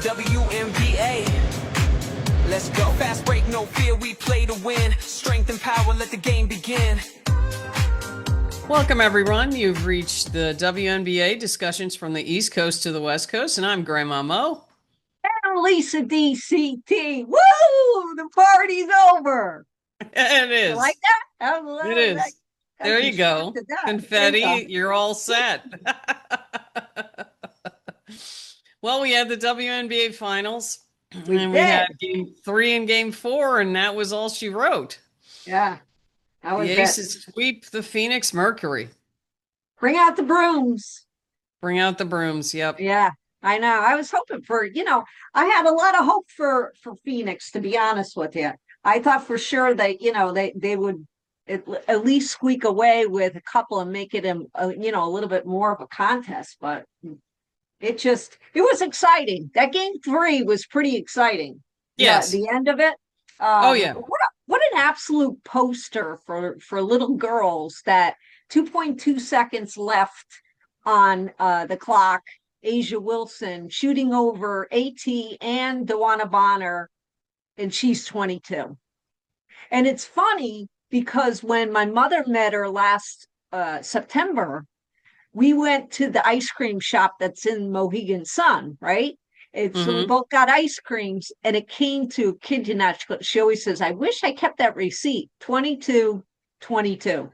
WNBA. Let's go. Fast break, no fear, we play to win. Strength and power, let the game begin. Welcome, everyone. You've reached the WNBA discussions from the East Coast to the West Coast, and I'm Grandma Mo. And Lisa DCT. Woo! The party's over. It is. You like that? It is. There you go. Confetti, you're all set. Well, we had the WNBA finals. We had game 3 and game 4, and that was all she wrote. Yeah. The Aces sweep the Phoenix Mercury. Bring out the brooms. Bring out the brooms, yep. Yeah, I know. I was hoping for, I had a lot of hope for Phoenix, to be honest with you. I thought for sure that, they would at least squeak away with a couple and make it, a little bit more of a contest. But it was exciting. That game 3 was pretty exciting. Yes. The end of it. Oh, yeah. What an absolute poster for little girls. That 2.2 seconds left on the clock. A'ja Wilson shooting over AT and DeWanna Bonner, and she's 22. And it's funny because when my mother met her last September, we went to the ice cream shop that's in Mohegan Sun, right? So we both got ice creams, and it came to, kid you not, she always says, I wish I kept that receipt, 22-22.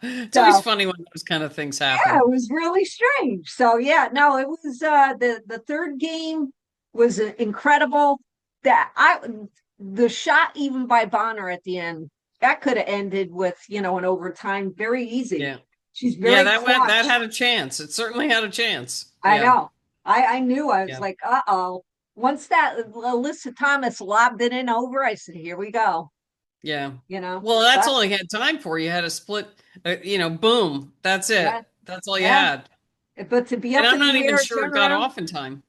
It's always funny when those kind of things happen. Yeah, it was really strange. So yeah, no, it was the third game was incredible. The shot even by Bonner at the end, that could have ended with, an overtime very easy. Yeah. She's very clutch. That had a chance. It certainly had a chance. I know. I knew. I was like, uh-oh. Once that Alyssa Thomas lobbed it in over, I said, here we go. Yeah. Well, that's all he had time for. You had a split, boom. That's it. Yeah. That's all you had. But to be up and in I'm not the even air, sure it got off in time.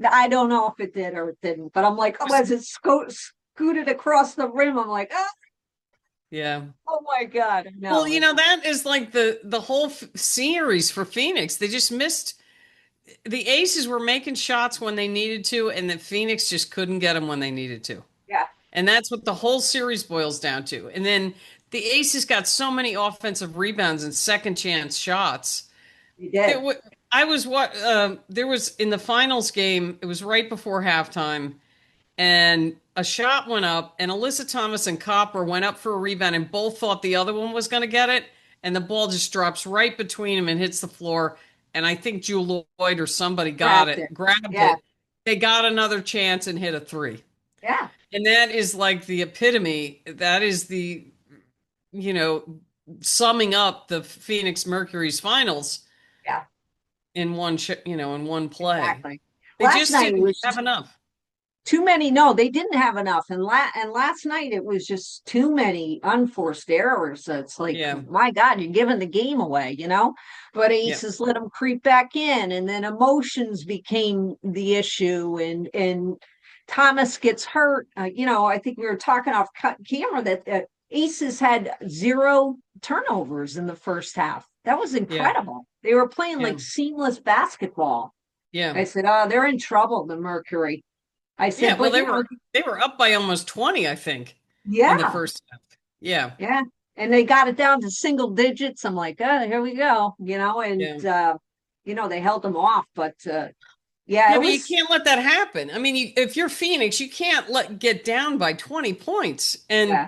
I don't know if it did or it didn't, but I'm like, as it scooted across the rim, I'm like, ah. Yeah. Oh my God. No. Well, that is like the whole series for Phoenix. They just missed. The Aces were making shots when they needed to, and the Phoenix just couldn't get them when they needed to. Yeah. And that's what the whole series boils down to. And then the Aces got so many offensive rebounds and second chance shots. You did. There was in the finals game, it was right before halftime, and a shot went up, and Alyssa Thomas and Copper went up for a rebound, and both thought the other one was going to get it, and the ball just drops right between them and hits the floor. And I think Jewel Lloyd or somebody grabbed it. They got another chance and hit a 3. Yeah. And that is like the epitome. That is the, summing up the Phoenix Mercury's finals. Yeah. In one, in one play. Exactly. They just didn't have enough. Too many. No, they didn't have enough. And last night it was just too many unforced errors. It's like, my God, you're giving the game away, But Aces let them creep back in, and then emotions became the issue. And Thomas gets hurt. I think we were talking off camera that Aces had 0 turnovers in the first half. That was incredible. Yeah. They were playing like seamless basketball. Yeah. I said, they're in trouble, the Mercury. I said, well, they were up by almost 20, I think. Yeah. In the first half. Yeah. Yeah. And they got it down to single digits. I'm like, here we go, and they held them off, but but you can't let that happen. I mean, if you're Phoenix, you can't get down by 20 points. And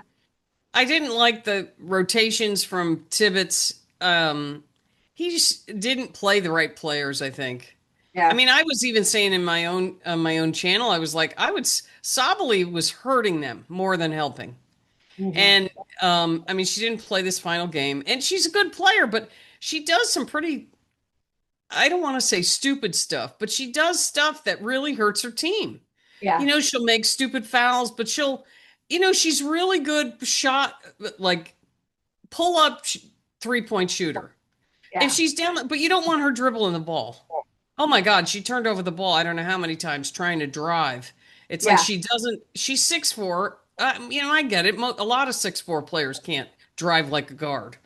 I didn't like the rotations from Tibbetts. He just didn't play the right players, I think. Yeah. I mean, I was even saying in my own channel, I was like, Sabally was hurting them more than helping. Mm-hmm. And she didn't play this final game, and she's a good player, but she does some pretty, I don't want to say stupid stuff, but she does stuff that really hurts her team. Yeah. She'll make stupid fouls, but she'll, she's really good shot, like pull up 3-point shooter. Yeah. And she's down, but you don't want her dribbling the ball. Oh my God, she turned over the ball. I don't know how many times trying to drive. It's like she's 6'4". I get it. A lot of 6'4" players can't drive like a guard,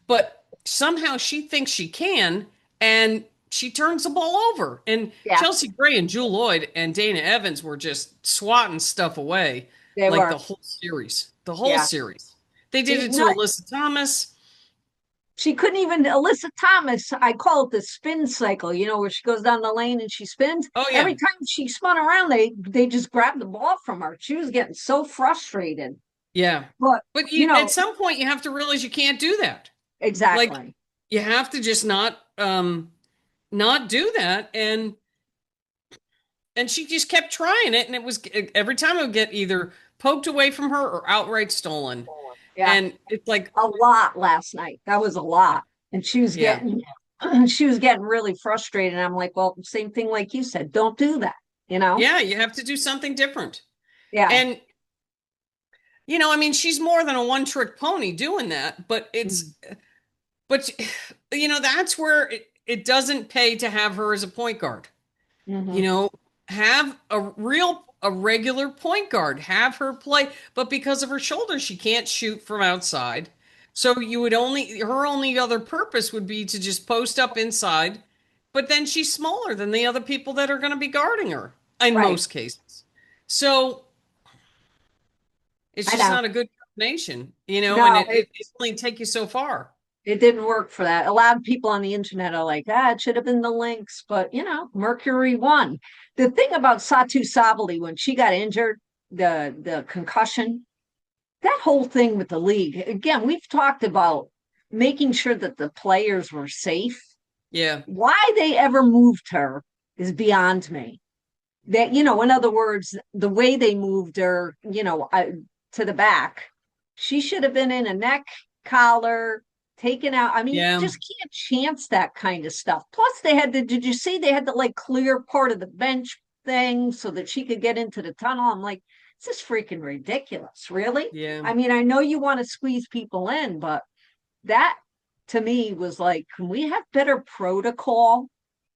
but somehow she thinks she can. And she turns the ball over. And Yeah, Chelsea Gray and Jewel Lloyd and Dana Evans were just swatting stuff away they like were. the whole series. The whole Yeah. series. They did See, it to no, Alyssa Thomas. she couldn't even, Alyssa Thomas, I call it the spin cycle, where she goes down the lane and she spins. Oh Every yeah. time she spun around, they just grabbed the ball from her. She was getting so frustrated. Yeah. But, But you at know, some point you have to realize you can't do that. Like exactly. you have to just not do that. And she just kept trying it, and it was every time it would get either poked away from her or outright stolen. Yeah. And it's like, A lot last night. That was a lot. And she was yeah. getting she was getting really frustrated. And I'm like, well, same thing like you said, don't do that, you know? Yeah, you have to do something different. Yeah. And I mean, she's more than a one-trick pony doing that, but but that's where it doesn't pay to have her as a point guard. Mm-hmm. You know, have a regular point guard, have her play, but because of her shoulder, she can't shoot from outside. So you would her only other purpose would be to just post up inside, but then she's smaller than the other people that are going to be guarding her in Right. most cases. So it's I just know. not a good combination, and No, it only take you so far. it didn't work for that. A lot of people on the internet are like, it should have been the Lynx, but Mercury won. The thing about Satu Sabali when she got injured, the concussion, that whole thing with the league, again, we've talked about making sure that the players were safe. Yeah. Why they ever moved her is beyond me. That, in other words, the way they moved her, to the back, she should have been in a neck collar, taken out. I mean, you Yeah. just can't chance that kind of stuff. Plus, did you see they had to like clear part of the bench thing so that she could get into the tunnel? I'm like, this is freaking ridiculous, really? Yeah. I mean, I know you want to squeeze people in, but that to me was like, can we have better protocol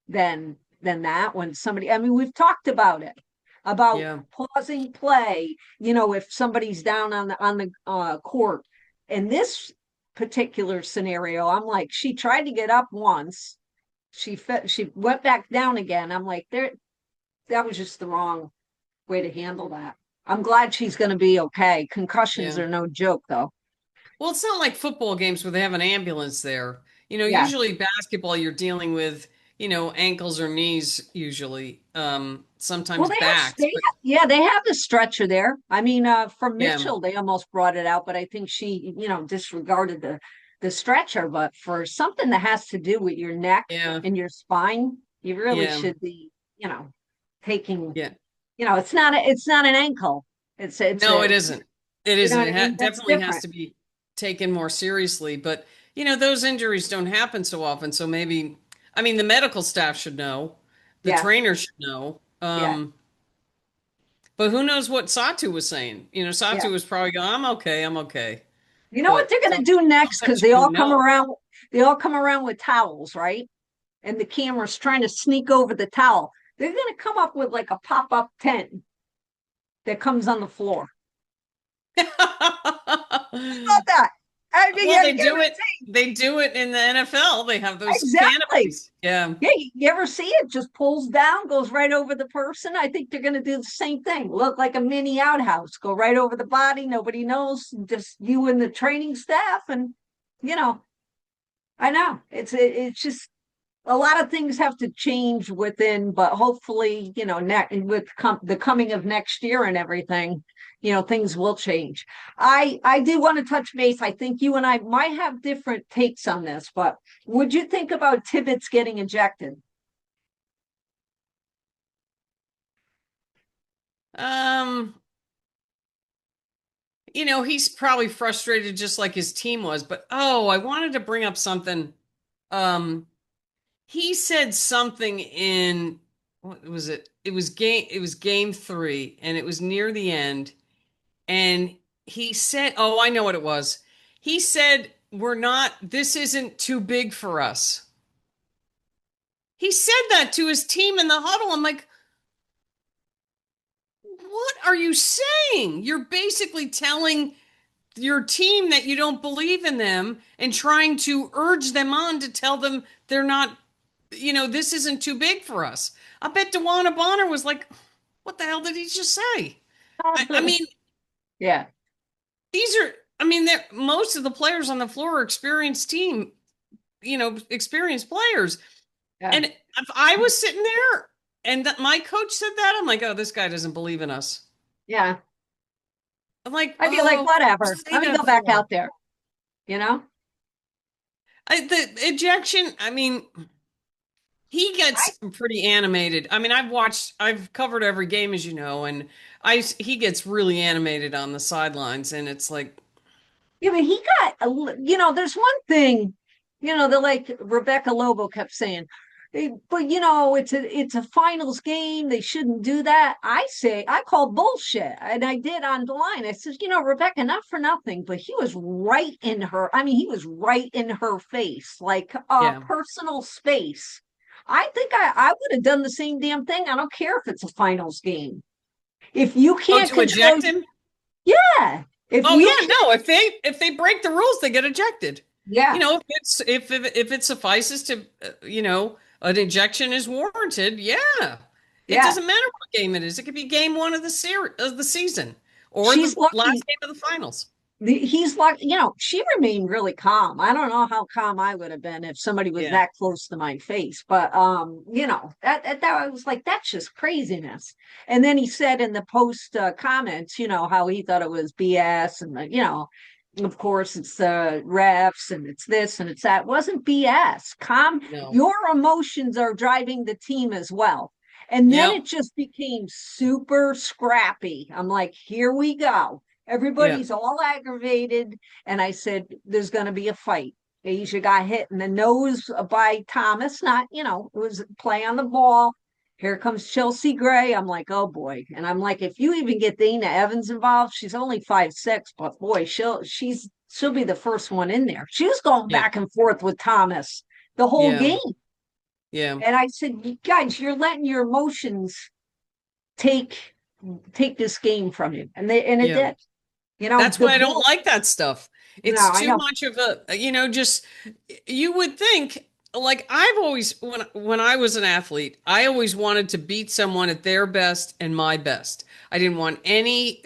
than that when somebody, I mean, we've talked about it, about Yeah. pausing play, if somebody's down on the court. In this particular scenario, I'm like, she tried to get up once, she went back down again. I'm like, that was just the wrong way to handle that. I'm glad she's going to be okay. Concussions Yeah. are no joke, though. Well, it's not like football games where they have an ambulance there. Yeah. Usually basketball, you're dealing with, ankles or knees, usually, Well, sometimes backs. But they have the stretcher there. I mean, for yeah, Mitchell, they almost brought it out, but I think she, disregarded the stretcher. But for something that has to do with your neck yeah, and your spine, you really yeah, should be, taking, yeah. it's not an ankle. It's No, a, it isn't. It you know isn't. what I mean? That's Definitely has different. to be taken more seriously. But, those injuries don't happen so often. So maybe, I mean, the medical staff should know, the Yeah. trainer should know. Yeah. But who knows what Satu was saying? Yeah. Satu was probably going, I'm okay, I'm okay. You know what But they're going to do next? sometimes Because you don't know. they all come around with towels, right? And the camera's trying to sneak over the towel. They're going to come up with like a pop-up tent that comes on the floor. How about that? I mean, Well, they do it. They do it in the NFL. They have those exactly. canopies. Yeah. Yeah, you ever see it? Just pulls down, goes right over the person. I think they're going to do the same thing. Look like a mini outhouse. Go right over the body. Nobody knows. Just you and the training staff, and you know, I know it's just a lot of things have to change within, but hopefully, with the coming of next year and everything, things will change. I do want to touch base. I think you and I might have different takes on this, but would you think about Tibbetts getting ejected? Um, he's probably frustrated just like his team was, but I wanted to bring up something. Um, he said something in what was it? It was game 3 and it was near the end. And he said, oh, I know what it was. He said, this isn't too big for us. He said that to his team in the huddle. I'm like, what are you saying? You're basically telling your team that you don't believe in them and trying to urge them on to tell them they're not this isn't too big for us. I bet DeWanna Bonner was like, what the hell did he just say? I mean, Yeah. most of the players on the floor are experienced team, experienced players. Yeah. And if I was sitting there and my coach said that, I'm like, oh, this guy doesn't believe in us. Yeah. I'm like, I'd be like, whatever. Let me go back out there. The ejection, he gets pretty animated. I mean, I've covered every game, as you know, and he gets really animated on the sidelines, and it's like, yeah, but he got, there's one thing, like Rebecca Lobo kept saying, but it's a finals game. They shouldn't do that. I call bullshit, and I did on the line. I said, Rebecca, not for nothing, but he was right in her. I mean, he was right in her face, like personal space. I think I would have done the same damn thing. I don't care if it's a finals game. If you can't to eject him, yeah. If they break the rules, they get ejected. Yeah. If it suffices to, an ejection is warranted. Yeah. It doesn't matter what game it is. It could be game one of the season or the last game of the finals. He's like, she remained really calm. I don't know how calm I would have been if somebody was that close to my face, but that I was like, that's just craziness. And then he said in the post comments, how he thought it was BS, and of course it's refs and it's this and it's that. It wasn't BS. Your emotions are driving the team as well. And then it just became super scrappy. I'm like, here we go. Everybody's all aggravated. And I said, there's going to be a fight. A'ja got hit in the nose by Thomas. It was play on the ball. Here comes Chelsea Gray. I'm like, oh boy. And I'm like, if you even get Dana Evans involved, she's only 5'6", but boy, she'll be the first one in there. She was going back and forth with Thomas the whole game. Yeah. And I said, guys, you're letting your emotions take this game from you. And it did. That's why I don't like that stuff. It's too much of just, you would think, like, I've always, when I was an athlete, I always wanted to beat someone at their best and my best. I didn't want any,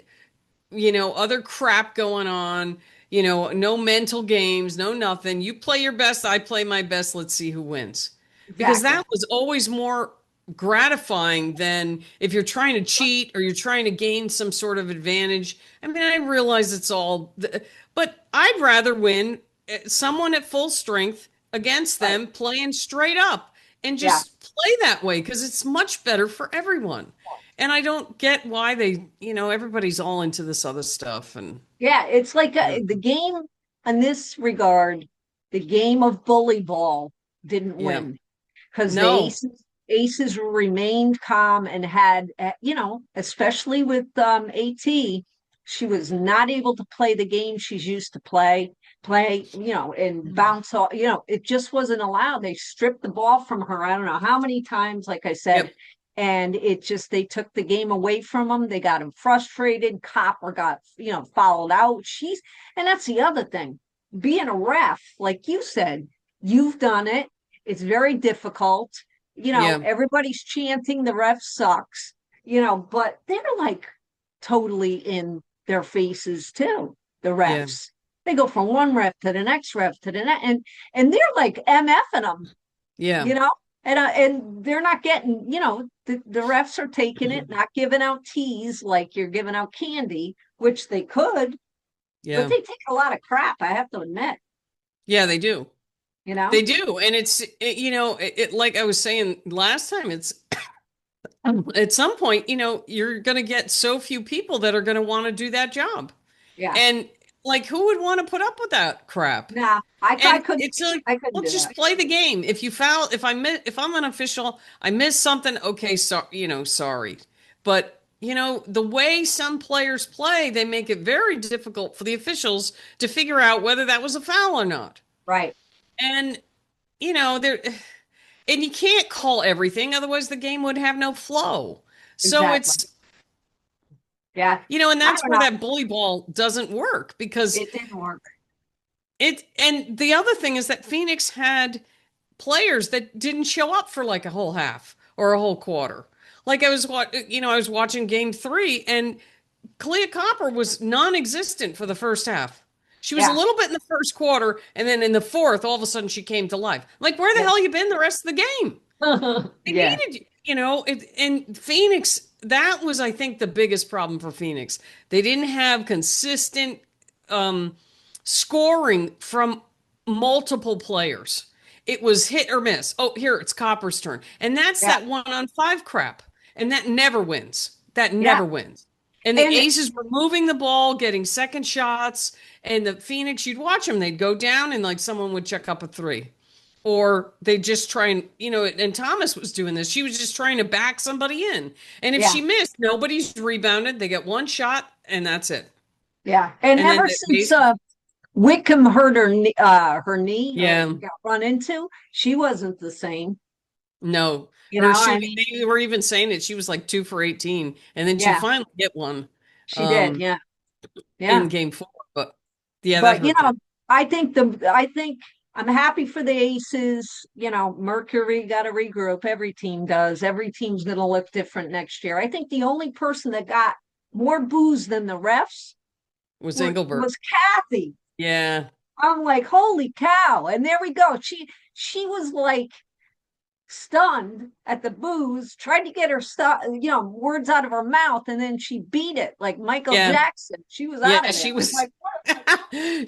other crap going on, no mental games, no nothing. You play your best, I play my best. Let's see who wins. Because that was always more gratifying than if you're trying to cheat or you're trying to gain some sort of advantage. I mean, I realize it's all, but I'd rather win someone at full strength against them playing straight up and just play that way, because it's much better for everyone. And I don't get why they, everybody's all into this other stuff. And it's like the game in this regard, the game of bully ball didn't win, because the aces remained calm and had, especially with AT, she was not able to play the game she's used to play, and bounce off, it just wasn't allowed. They stripped the ball from her. I don't know how many times, like I said, and they took the game away from them. They got him frustrated. Copper got, fouled out. And that's the other thing. Being a ref, like you said, you've done it. It's very difficult. Everybody's chanting the ref sucks, but they're like totally in their faces too, the refs. They go from one ref to the next ref to the next, and they're like MFing them. And they're not getting, the refs are taking it, not giving out teas like you're giving out candy, which they could. But they take a lot of crap, I have to admit. Yeah, they do. They do. And it's, like I was saying last time, it's at some point, you're going to get so few people that are going to want to do that job. Yeah. And like, who would want to put up with that crap? Nah, I couldn't. It's like, let's just play the game. If you foul, if I'm an official, I missed something. Okay. So, sorry. But the way some players play, they make it very difficult for the officials to figure out whether that was a foul or not. Right. And, and you can't call everything, otherwise the game would have no flow. So it's, and that's where that bully ball doesn't work, because it didn't work. And the other thing is that Phoenix had players that didn't show up for like a whole half or a whole quarter. Like I was watching game 3 and Kalia Copper was non-existent for the first half. She was a Yeah. little bit in the first quarter, and then in the fourth, all of a sudden she came to life. Like, where the hell you been the rest of the game? They Yeah. needed, and Phoenix, that was, I think, the biggest problem for Phoenix. They didn't have consistent scoring from multiple players. It was hit or miss. Oh, here, it's Copper's turn. And that's Yeah. that 1-on-5 crap. And that never wins. That Yeah. never wins. And the And Aces were moving the ball, getting second shots. And the Phoenix, you'd watch them. They'd go down and like someone would check up a 3. Or they just try and, and Thomas was doing this. She was just trying to back somebody in. And if Yeah. she missed, nobody's rebounded. They get one shot and that's it. yeah. And And then ever the since Aces- Wickham hurt her knee, Yeah. got run into, she wasn't the same. No, You her know, I shooting. mean, They were even saying that she was like 2 for 18, and then she Yeah. finally hit one she did. Yeah. Yeah. in game 4. But yeah, that But you hurt know, them. I think I'm happy for the Aces. You know, Mercury got to regroup. Every team does. Every team's going to look different next year. I think the only person that got more boos than the refs Was Engelbert? was Kathy. Yeah, I'm like, holy cow! And there we go. She was like stunned at the booze, tried to get her words out of her mouth, and then she beat it like Michael Yeah. Jackson. She was yeah. out of She there. was. Like,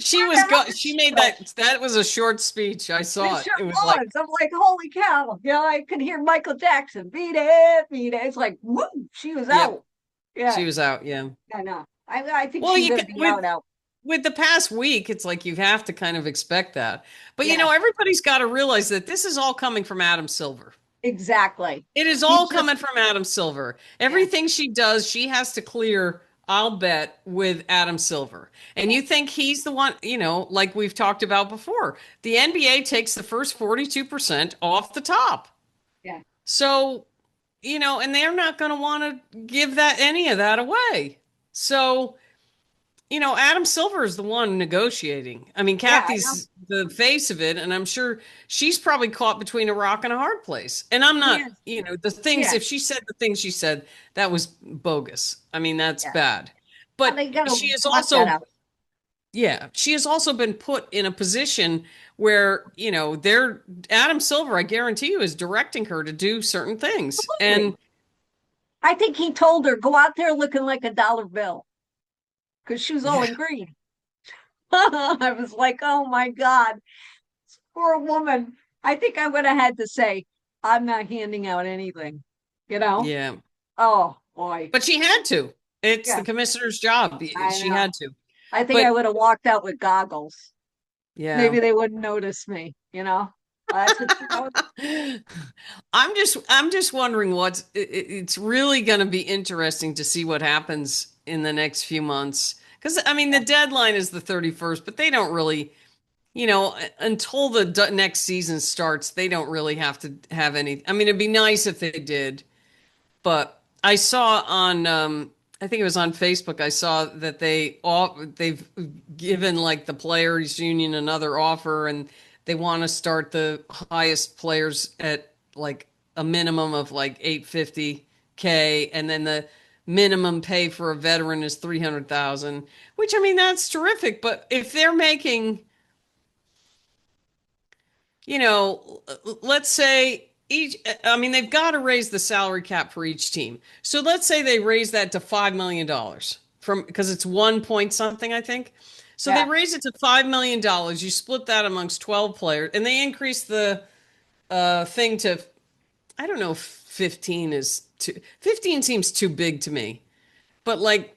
She what was. the hell She is made that? That was a short speech. I saw It it. sure It was was. like, I'm like, holy cow! You know, I could hear Michael Jackson beat it, beat it. It's like, woo! She was Yep. out. Yeah, she was out. Yeah. I know. I think Well, she's you gonna ca- be with out. with the past week, it's like you have to kind of expect that. But Yeah. everybody's got to realize that this is all coming from Adam Silver. Exactly. It is He all just- coming from Adam Silver. Everything she does, she has to clear, I'll bet, with Adam Silver. And you think he's the one, like we've talked about before. The NBA takes the first 42% off the top. Yeah. So, and they're not going to want to give any of that away. So, Adam Silver is the one negotiating. I mean, Yeah, I Kathy's the face of it, and I'm sure she's probably caught between a rock and a hard place. And I'm not, the things, Yeah. if she said the things she said, that was bogus. I mean, that's Yeah. bad. Well, But they gotta she is work also, that out. she has also been put in a position where, Adam Silver, I guarantee you, is directing her to do certain things. Absolutely. And I think he told her, go out there looking like a dollar bill. Because she was all in green. I was like, oh my God. Poor woman. I think I would have had to say, I'm not handing out anything. yeah, Oh boy. but she had to. It's Yeah. the commissioner's job. I She know. had to. I think but- I would have walked out with goggles. Yeah. Maybe they wouldn't notice me, That's I'm just wondering it's really going to be interesting to see what happens in the next few months. Because, I mean, the deadline is the 31st, but they don't really, until the next season starts, they don't really have to have any. I mean, it'd be nice if they did. But I saw on, I think it was on Facebook, I saw that they've given like the players union another offer, and they want to start the highest players at like a minimum of like $850K, and then the minimum pay for a veteran is $300,000, which, I mean, that's terrific. But if they're making, let's say they've got to raise the salary cap for each team. So let's say they raise that to $5 million because it's 1 point something, I think. So Yeah. they raise it to $5 million. You split that amongst 12 players, and they increase the thing to, I don't know if 15 is too, 15 seems too big to me, but like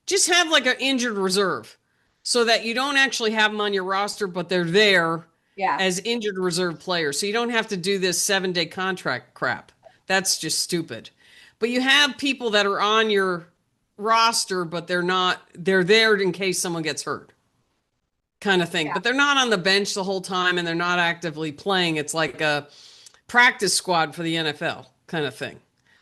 just have like an injured reserve so that you don't actually have them on your roster, but they're there Yeah. as injured reserve players. So you don't have to do this 7-day contract crap. That's just stupid. But you have people that are on your roster, but they're there in case someone gets hurt, kind of thing. Yeah. But they're not on the bench the whole time, and they're not actively playing. It's like a practice squad for the NFL kind of thing.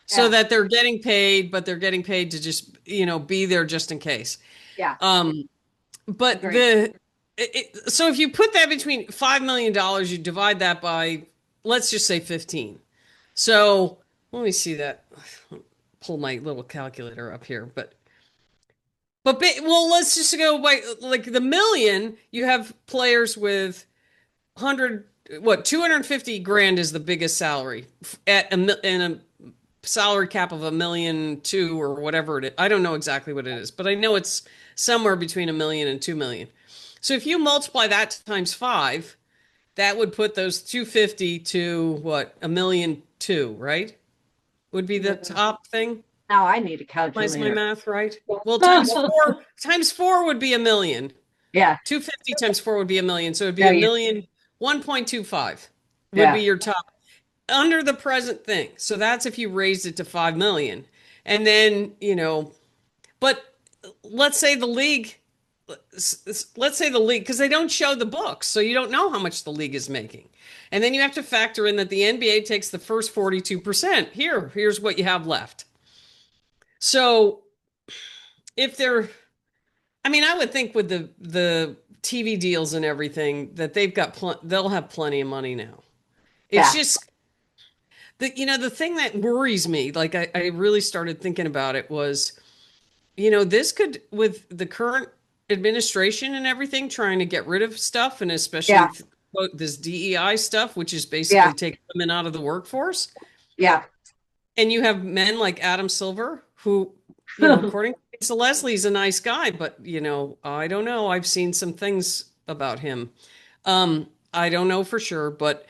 So Yeah. that they're getting paid, but they're getting paid to just, be there just in case. Yeah. But Agreed. So if you put that between $5 million, you divide that by, let's just say 15. So let me see that. Pull my little calculator up here, well, let's just go by like the million. You have players with 250 grand is the biggest salary at a salary cap of 1,200,000 or whatever it is. I don't know exactly what it is, but I know it's somewhere between 1 million and 2 million. So if you multiply that times 5, that would put those 250 to what, 1,200,000, right? Would be the top thing. Now I need a Is calculator. my math right? Well, times four would be 1,000,000. Yeah. 250 times 4 would be 1,000,000. So it'd be Yeah, 1,000,000, 1.25 would Yeah. be your top under the present thing. So that's if you raised it to 5 million. And then, but let's say the league, because they don't show the books, so you don't know how much the league is making. And then you have to factor in that the NBA takes the first 42%. Here's what you have left. So if they're, I mean, I would think with the TV deals and everything that they'll have plenty of money now. It's just the thing that worries me, like I really started thinking about it was, this could, with the current administration and everything, trying to get rid of stuff, and especially this DEI stuff, which is basically taking women out of the workforce. Yeah. And you have men like Adam Silver, who, according to Lisa Leslie, is a nice guy, but I don't know. I've seen some things about him. I don't know for sure, but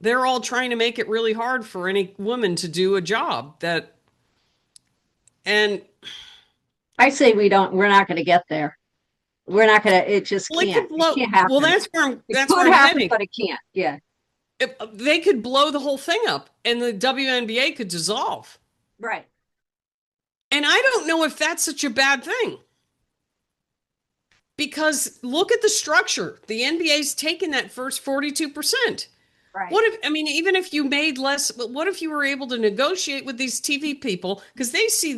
they're all trying to make it really hard for any woman to do a job and I say we're not going to get there. We're not going to, it just well, can't. It can't happen. Well, that's where I'm happen, heading. but it can't. Yeah. They could blow the whole thing up and the WNBA could dissolve. Right. And I don't know if that's such a bad thing. Because look at the structure. The NBA's taken that first 42%. Right. Even if you made less, but what if you were able to negotiate with these TV people? Because they see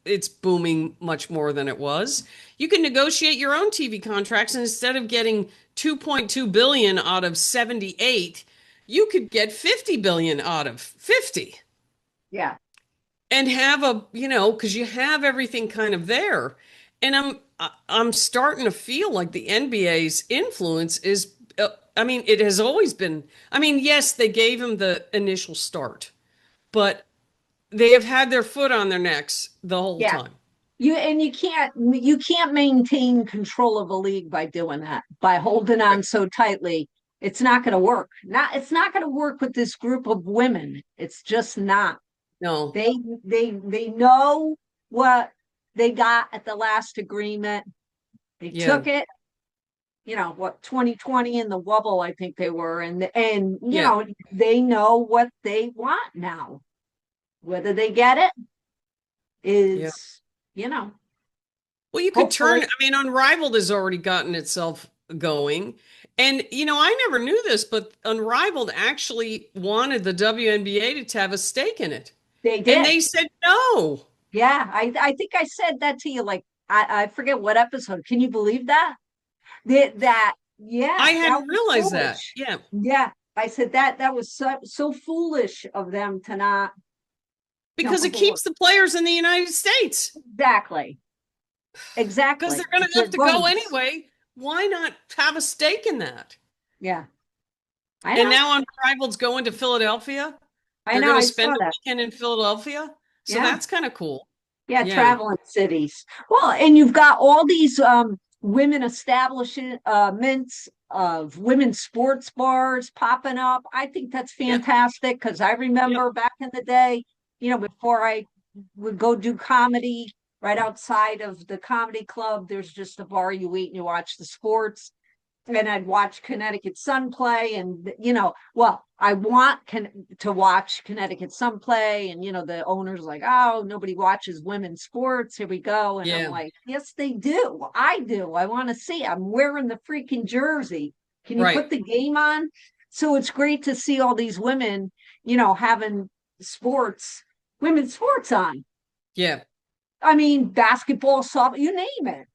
it's booming much more than it was. You can negotiate your own TV contracts, and instead of getting 2.2 billion out of 78, you could get 50 billion out of 50. Yeah. And have because you have everything kind of there. And I'm starting to feel like the NBA's influence is, it has always been, yes, they gave him the initial start, but they have had their foot on their necks the whole time. You can't maintain control of a league by doing that, by holding on so tightly. It's not going to work. It's not going to work with this group of women. It's just not. No. They know what they got at the last agreement. They took it. 2020 in the wobble, I think they were, and they know what they want now. Whether they get it is, Well, you could turn, Unrivaled has already gotten itself going. And, I never knew this, but Unrivaled actually wanted the WNBA to have a stake in it. They did. And they said no. Yeah, I think I said that to you, like, I forget what episode. Can you believe that? I hadn't realized that. Yeah. Yeah. I said that was so foolish of them to not. Because it keeps the players in the United States. Exactly. Because they're going to have to go anyway. Why not have a stake in that? Yeah. And now Unrivaled's going to Philadelphia. They're going to spend a weekend in Philadelphia. So that's kind of cool. Yeah, traveling cities. Well, and you've got all these women establishments of women's sports bars popping up. I think that's fantastic because I remember back in the day, before I would go do comedy, right outside of the comedy club, there's just a bar you eat and you watch the sports. And I'd watch Connecticut Sun play, and I want to watch Connecticut Sun play, and the owner's like, oh, nobody watches women's sports. Here we go, and I'm like, yes, they do. I do. I want to see. I'm wearing the freaking jersey. Can you put the game on? So it's great to see all these women, having women's sports on. Yeah. Basketball, softball, you name it.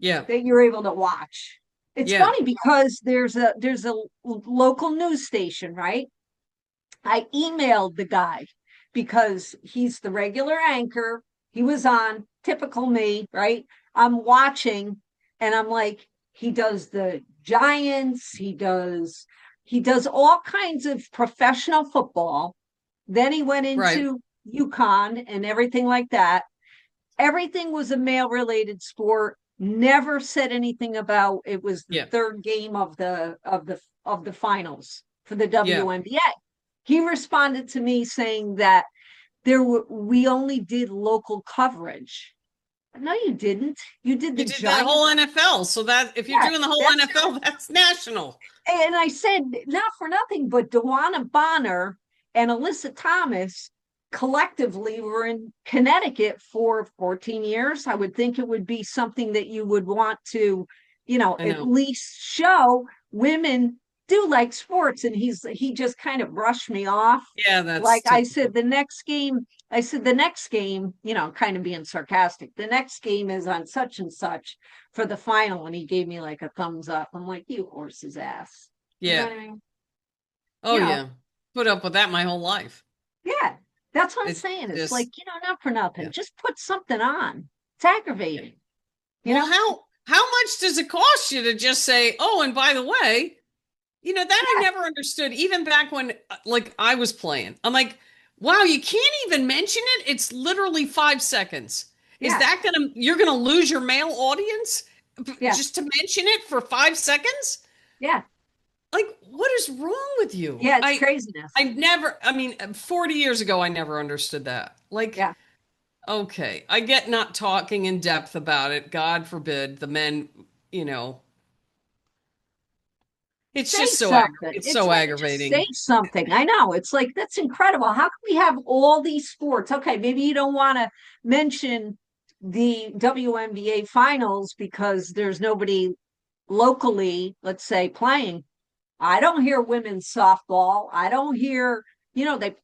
Yeah. that you're able to watch. It's Yeah. funny because there's a local news station, right? I emailed the guy because he's the regular anchor. He was on, typical me, right? I'm watching and I'm like, he does the Giants, he does all kinds of professional football. Then he went Right. into UConn and everything like that. Everything was a male related sport. Never said anything about it was the Yeah. third game of the finals for the Yeah. WNBA. He responded to me saying that we only did local coverage. No, you didn't. You did You the did that whole Giants. NFL. So that if you're Yeah, doing the whole that's NFL, that's national. and I said, not for nothing, but Dewana Bonner and Alyssa Thomas collectively were in Connecticut for 14 years. I would think it would be something that you would want to, I at know. least show women do like sports. And he just kind of brushed me off. Yeah, that's Like typical. I said, the next game, kind of being sarcastic, the next game is on such and such for the final. And he gave me like a thumbs up. I'm like, you horse's ass. You know Yeah. what I mean? Oh You know, yeah. Put up with that my whole life. yeah, that's what I'm It's saying. It's like, just not for nothing. yeah. Just put something on. It's aggravating, you Well, know? how much does it cost you to just say, "Oh, and by the way, that I Yeah, never understood even back when like I was playing. I'm like, "Wow, you can't even mention it. It's literally 5 seconds." Is yeah, that going to you're going to lose your male audience yeah, just to mention it for 5 seconds? yeah, Like, what is wrong with you? yeah, it's I craziness. never, I mean, 40 years ago, I never understood that. Like, Yeah. okay, I get not talking in depth about it. God forbid the men, you know, it's Say just something. it's It's so like just say aggravating. something. I know. It's like that's incredible. How can we have all these sports? Okay, maybe you don't want to mention the WNBA finals because there's nobody locally, let's say, playing. I don't hear women's softball. I don't hear, they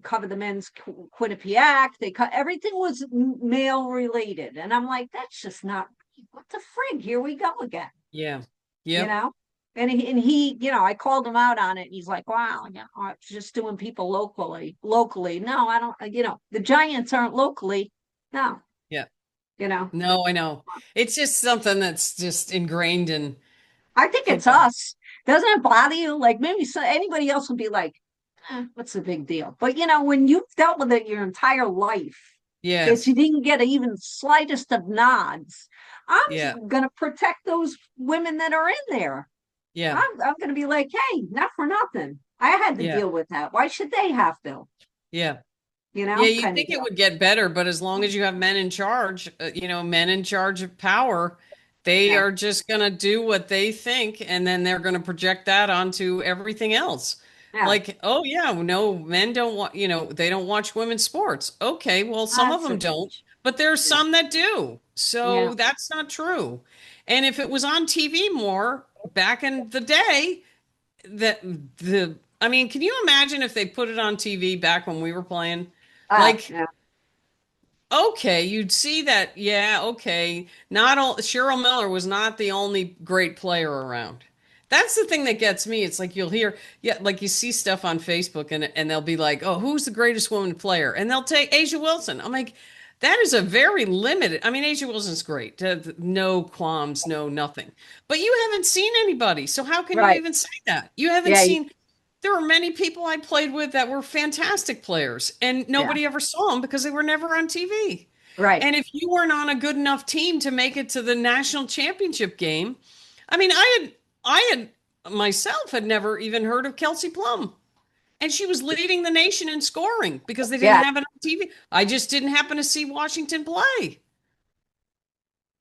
cover the men's Quinnipiac. Everything was male related. And I'm like, that's just not, what the frig? Here we go again, Yeah. you Yep. know? And he, I called him out on it. And he's like, wow, it's just doing people locally. No, I don't, the Giants aren't locally. No, Yeah. you know, No, I know. It's just something that's just ingrained in I think it's football. us. Doesn't it bother you? Like maybe anybody else would be like, what's the big deal? But when you've dealt with it your entire life, that Yes. you didn't get even slightest of nods, Yeah. I'm gonna protect those women that are in there. Yeah. I'm gonna be like, hey, not for nothing. I had to Yeah. deal with that. Why should they have to? Yeah. Yeah, you Kind of think it deal. would get better, but as long as you have men in charge, men in charge of power, they Yeah, are just going to do what they think, and then they're going to project that onto everything else. yeah. Like, oh yeah, no, men don't want, they don't watch women's sports. Okay, well, some of That's them a don't, but there's yeah, some that do. yeah. So that's not true. And if it was on TV more back in the day, that I mean, can you imagine if they put it on TV back when we were playing? Like, Yeah. okay, you'd see that. Yeah, okay. Not all Cheryl Miller was not the only great player around. That's the thing that gets me. It's like you'll hear, yeah, like you see stuff on Facebook and they'll be like, "Oh, who's the greatest woman player?" And they'll take Asia Wilson. I'm like, that is a very limited. I mean, Asia Wilson's great. No qualms, no nothing. But you haven't seen anybody. So how can you Right. even say that? You haven't Yeah. seen there were many people I played with that were fantastic players, and Yeah. nobody ever saw them because they were never on TV. Right. And if you weren't on a good enough team to make it to the national championship game, I mean, I had myself had never even heard of Kelsey Plum, and she was leading the nation in scoring because they didn't Yeah. have it on TV. I just didn't happen to see Washington play,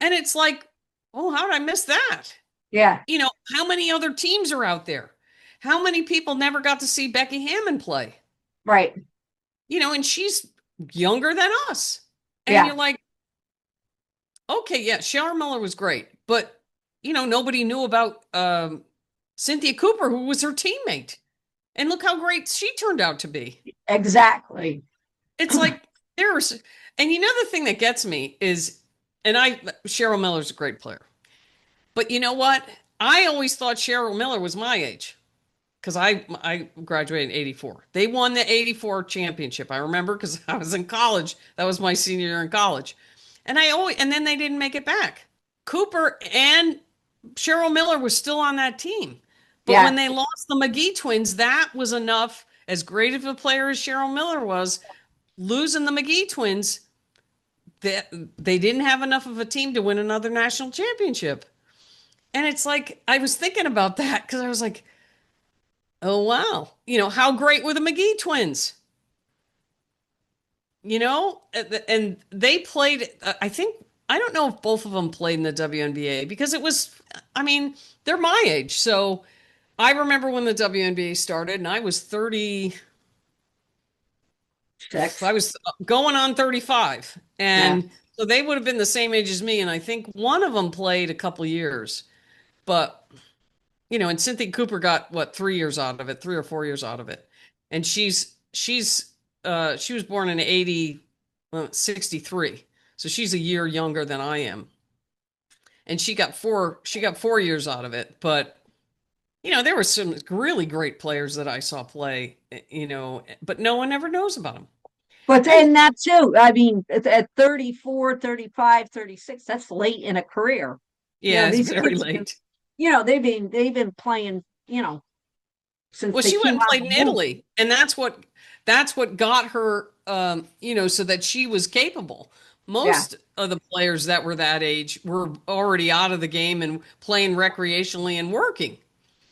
and it's like, oh, how did I miss that? Yeah. How many other teams are out there? How many people never got to see Becky Hammond play? Right. And she's younger than us. And Yeah. you're like, okay, yeah, Cheryl Miller was great, but nobody knew about Cynthia Cooper, who was her teammate. And look how great she turned out to be. Exactly. It's like and the thing that gets me is, Cheryl Miller's a great player. But you know what? I always thought Cheryl Miller was my age because I graduated in 84. They won the 84 championship. I remember because I was in college. That was my senior year in college. And then they didn't make it back. Cooper and Cheryl Miller was still on that team. But Yeah. when they lost the McGee twins, that was enough. As great of a player as Cheryl Miller was, losing the McGee twins, they didn't have enough of a team to win another national championship. And it's like, I was thinking about that because I was like, oh, wow. How great were the McGee twins? And they played, I don't know if both of them played in the WNBA because they're my age. So I remember when the WNBA started and I was 30. I was going on 35. And so they would have been the same age as me. And I think one of them played a couple years. But, and Cynthia Cooper got 3 years out of it, 3 or 4 years out of it. And she was born in 63. So she's a year younger than I am. And she got 4 years out of it. But, there were some really great players that I saw play, but no one ever knows about them. But then that too, I mean, at 34, 35, 36, that's late in a career. Yeah, it's very late. They've been playing, since well, she went and played in Italy, and that's what got her, so that she was capable. Most of the players that were that age were already out of the game and playing recreationally and working.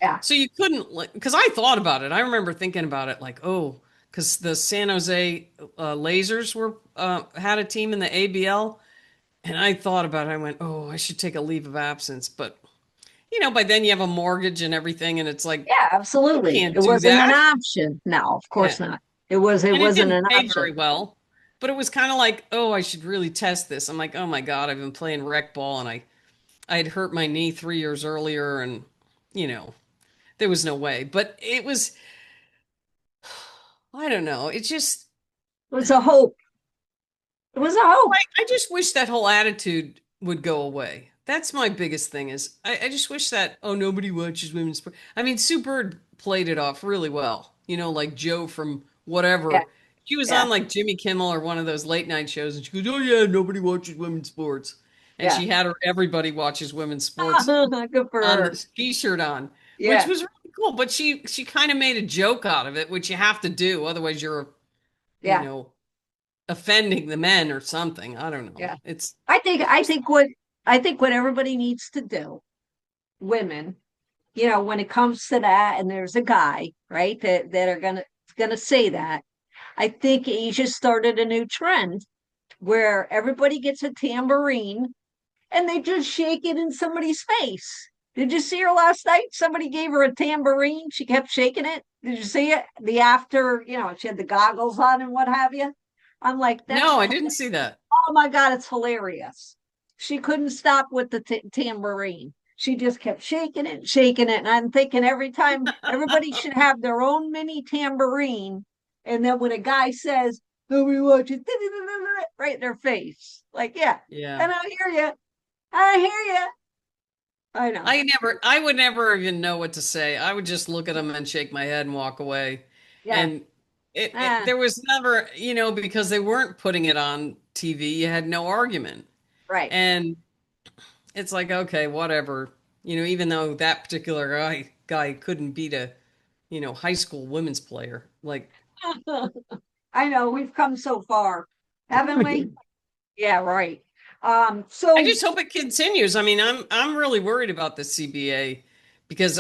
Yeah. So you couldn't, because I thought about it. I remember thinking about it like, oh, because the San Jose Lasers had a team in the ABL, and I thought about it. I went, oh, I should take a leave of absence, but by then you have a mortgage and everything, and it's like, yeah, absolutely, it wasn't an option. No, of course not. It wasn't an option. Very well, but it was kind of like, oh, I should really test this. I'm like, oh my God, I've been playing rec ball, and I had hurt my knee 3 years earlier, and there was no way. But it was, I don't know. It was a hope. It was a hope. I just wish that whole attitude would go away. That's my biggest thing is I just wish that, oh, nobody watches women's sport. I mean, Sue Bird played it off really well. Like Joe from whatever. Yeah. She was on like Jimmy Kimmel or one of those late night shows, and she goes, oh yeah, nobody watches women's sports. And she had her everybody watches women's sports Good for her. T-shirt on, which was really cool. But she kind of made a joke out of it, which you have to do. Otherwise you're, offending the men or something. I don't know. Yeah. I think what everybody needs to do, women, when it comes to that, and there's a guy, right, that are gonna say that, I think Asia started a new trend where everybody gets a tambourine and they just shake it in somebody's face. Did you see her last night? Somebody gave her a tambourine. She kept shaking it. Did you see it? She had the goggles on and what have you. I'm like, no, I didn't see that. Oh my God, it's hilarious. She couldn't stop with the tambourine. She just kept shaking it, and I'm thinking every time everybody should have their own mini tambourine, and then when a guy says, nobody watches, right in their face, like, yeah, and I hear you, I know. I would never even know what to say. I would just look at them and shake my head and walk away. Yeah. And there was never, because they weren't putting it on TV, you had no argument. Right. And it's like, okay, whatever, even though that particular guy couldn't beat a, high school women's player. Like, I know, we've come so far, haven't we? Yeah, right. So I just hope it continues. I mean, I'm really worried about the CBA because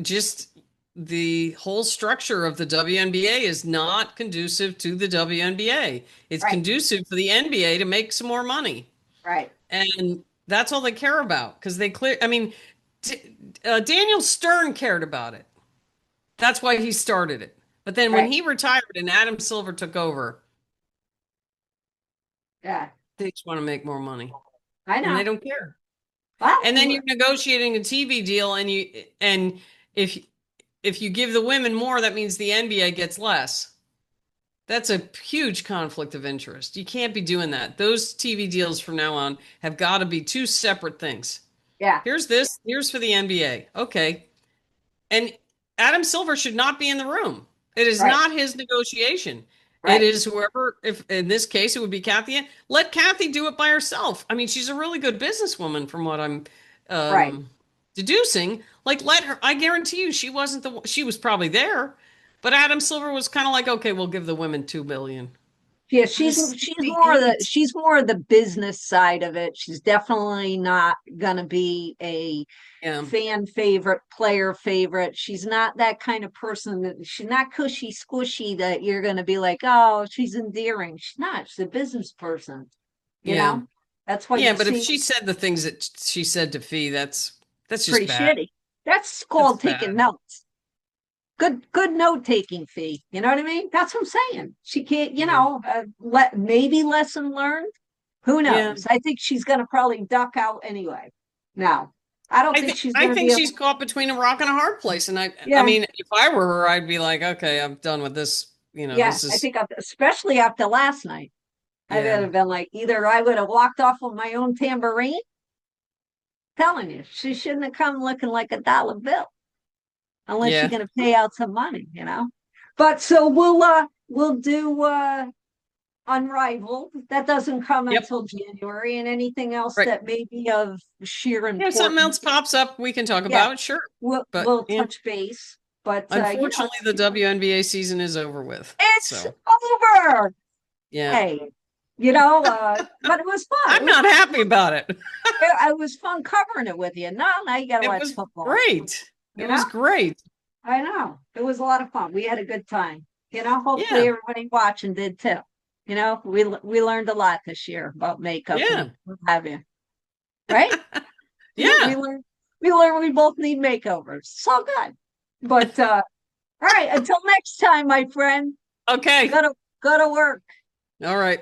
just the whole structure of the WNBA is not conducive to the WNBA. It's conducive for the NBA to make some more money. Right. And that's all they care about because Daniel Stern cared about it. That's why he started it. But then when he retired and Adam Silver took over, they just want to make more money. I know. And they don't care. Well, and then you're negotiating a TV deal, and if you give the women more, that means the NBA gets less. That's a huge conflict of interest. You can't be doing that. Those TV deals from now on have got to be two separate things. Yeah. Here's this. Here's for the NBA. Okay. And Adam Silver should not be in the room. It is Right. not his negotiation. It Right. is whoever, if in this case, it would be Kathy. Let Kathy do it by herself. I mean, she's a really good businesswoman from what I'm Right. deducing. Like, let her, I guarantee you, she wasn't she was probably there, but Adam Silver was kind of like, okay, we'll give the women 2 billion. Yeah, Just she's the more of the business side of it. She's definitely not gonna be a yeah. fan favorite, player favorite. She's not that kind of person that she's not cushy squishy that you're gonna be like, oh, she's endearing. She's not. She's a business person. You Yeah. know? That's why Yeah, you but if see she said the things that she said to Fee, that's just pretty bad. shitty. That's That's called taking bad. notes. Good note taking, Fee. You know what I mean? That's what I'm saying. She can't, Yeah. maybe lesson learned. Who Yeah. knows? I think she's gonna probably duck out anyway. No, I don't think she's I gonna think be she's able. caught between a rock and a hard place. And I Yeah, mean, if I were her, I'd be like, okay, I'm done with this. yeah. This I is think especially after last night, I would yeah. have been like, either I would have walked off with my own tambourine. Telling you, she shouldn't have come looking like a dollar bill unless she's Yeah. gonna pay out some money. But so we'll do Unrivaled. That doesn't come Yep. until January, and anything else Right. that may be of sheer Yeah, if something else importance. pops up, we can talk Yeah, about it, sure. But we'll yeah, touch base. But unfortunately, the WNBA season is over with. it's So over. yeah, Hey, but it was fun. I'm not happy about it. It was fun covering it with you. Now you got to It watch was football. great. It You was know, great. I know it was a lot of fun. We had a good time. Hopefully Yeah. everybody watching did too. We learned a lot this year about makeup Yeah. and what have you. Right? We Yeah. learned we both need makeovers. So good. But all right, until next time, my friend. Okay. Go to work. All right.